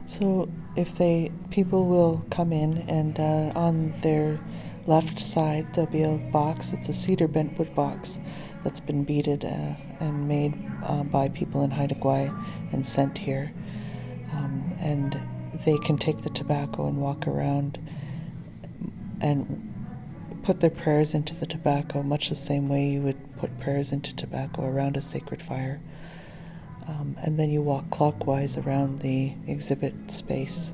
So if people will come in, and on their left side there'll be a box. It's a cedar bentwood box that's been beaded and made by people in Haida Gwaii and sent here. And they can take the tobacco and walk around and put their prayers into the tobacco, much the same way you would put prayers into tobacco around a sacred fire. And then you walk clockwise around the exhibit space.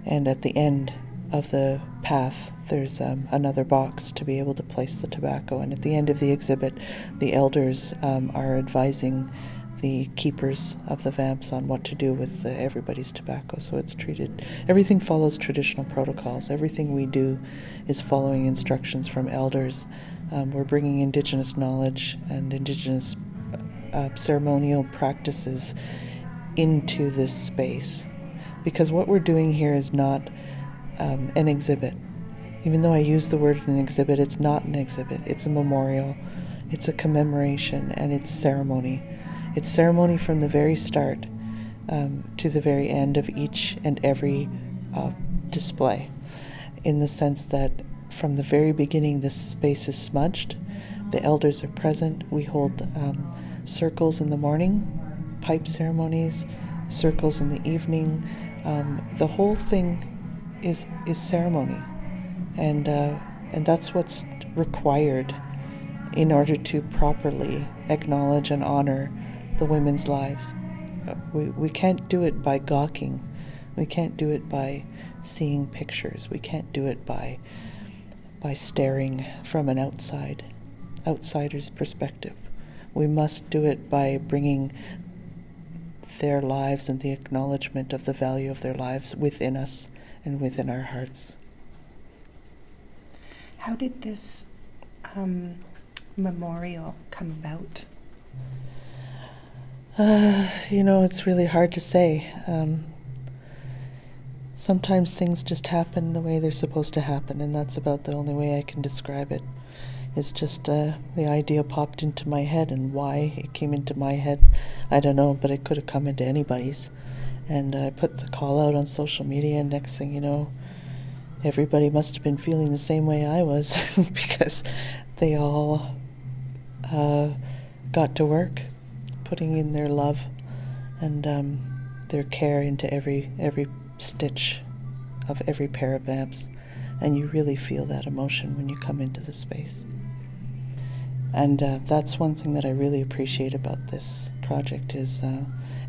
And at the end of the path, there's another box to be able to place the tobacco. And at the end of the exhibit, the elders are advising the keepers of the vamps on what to do with everybody's tobacco. So it's treated, everything follows traditional protocols. Everything we do is following instructions from elders. We're bringing Indigenous knowledge and Indigenous ceremonial practices into this space, because what we're doing here is not an exhibit. Even though I use the word an exhibit, it's not an exhibit. It's a memorial, it's a commemoration, and it's ceremony. It's ceremony from the very start to the very end of each and every display, in the sense that from the very beginning this space is smudged, the elders are present, we hold circles in the morning, pipe ceremonies, circles in the evening. The whole thing is ceremony, and that's what's required in order to properly acknowledge and honor the women's lives. We can't do it by gawking. We can't do it by seeing pictures. We can't do it by staring from an outsider's perspective. We must do it by bringing their lives and the acknowledgement of the value of their lives within us and within our hearts. How did this memorial come about? It's really hard to say. Sometimes things just happen the way they're supposed to happen, and that's about the only way I can describe it. It's just the idea popped into my head, and why it came into my head, I don't know, but it could have come into anybody's. And I put the call out on social media, and next thing you know, everybody must have been feeling the same way I was because they all got to work, putting in their love and their care into every stitch of every pair of vamps, and you really feel that emotion when you come into the space. And that's one thing that I really appreciate about this project is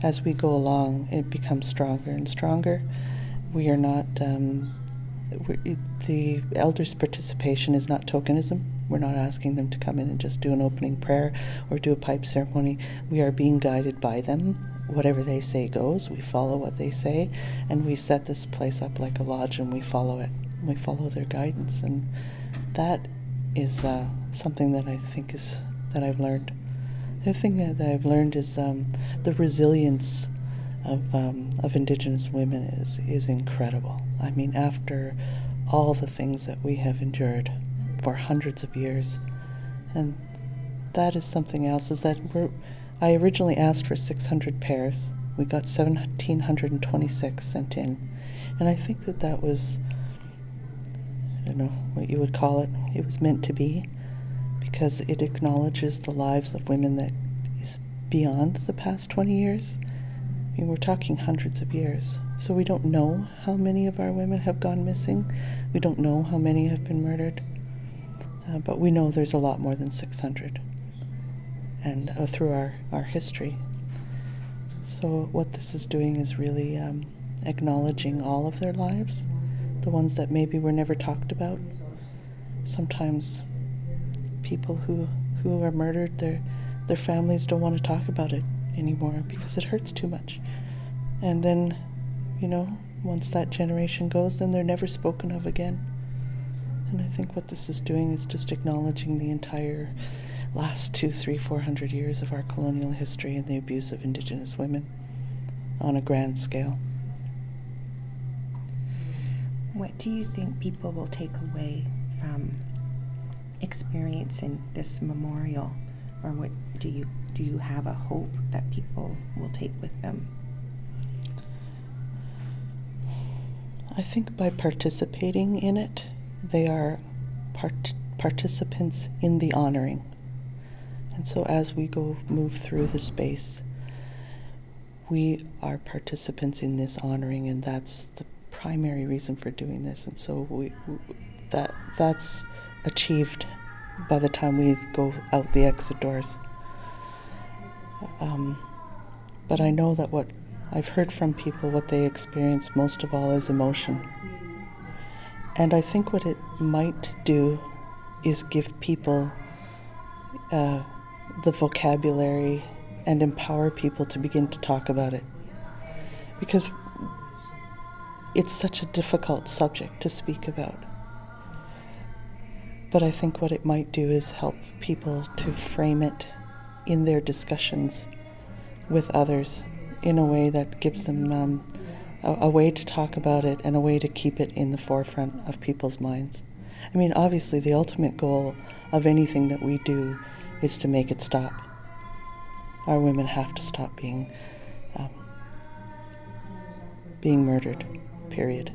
as we go along, it becomes stronger and stronger. We are not, the elders' participation is not tokenism. We're not asking them to come in and just do an opening prayer or do a pipe ceremony. We are being guided by them. Whatever they say goes. We follow what they say, and we set this place up like a lodge, and we follow it. We follow their guidance, and that is something that I think that I've learned. The other thing that I've learned is the resilience of Indigenous women is incredible. I mean, after all the things that we have endured for hundreds of years, and that is something else, is that I originally asked for 600 pairs. We got 1,726 sent in, and I think that was, I don't know what you would call it, it was meant to be, because it acknowledges the lives of women that is beyond the past 20 years. I mean, we're talking hundreds of years. So we don't know how many of our women have gone missing. We don't know how many have been murdered. But we know there's a lot more than 600. And through our history. So what this is doing is really acknowledging all of their lives, the ones that maybe were never talked about. Sometimes people who are murdered, their families don't want to talk about it anymore because it hurts too much. And then, once that generation goes, then they're never spoken of again. And I think what this is doing is just acknowledging the entire last 200, 300, 400 years of our colonial history and the abuse of Indigenous women on a grand scale. What do you think people will take away from experiencing this memorial, or what do you have a hope that people will take with them? I think by participating in it, they are participants in the honoring. And so as we move through the space, we are participants in this honoring, and that's the primary reason for doing this. And so that's achieved by the time we go out the exit doors. But I know that what I've heard from people, what they experience most of all is emotion. And I think what it might do is give people the vocabulary and empower people to begin to talk about it. Because it's such a difficult subject to speak about. But I think what it might do is help people to frame it in their discussions with others in a way that gives them a way to talk about it and a way to keep it in the forefront of people's minds. I mean, obviously the ultimate goal of anything that we do is to make it stop. Our women have to stop being murdered, period.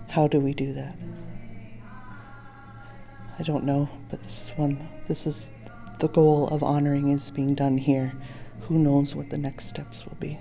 How do we do that? I don't know, but this is the goal of honoring is being done here. Who knows what the next steps will be?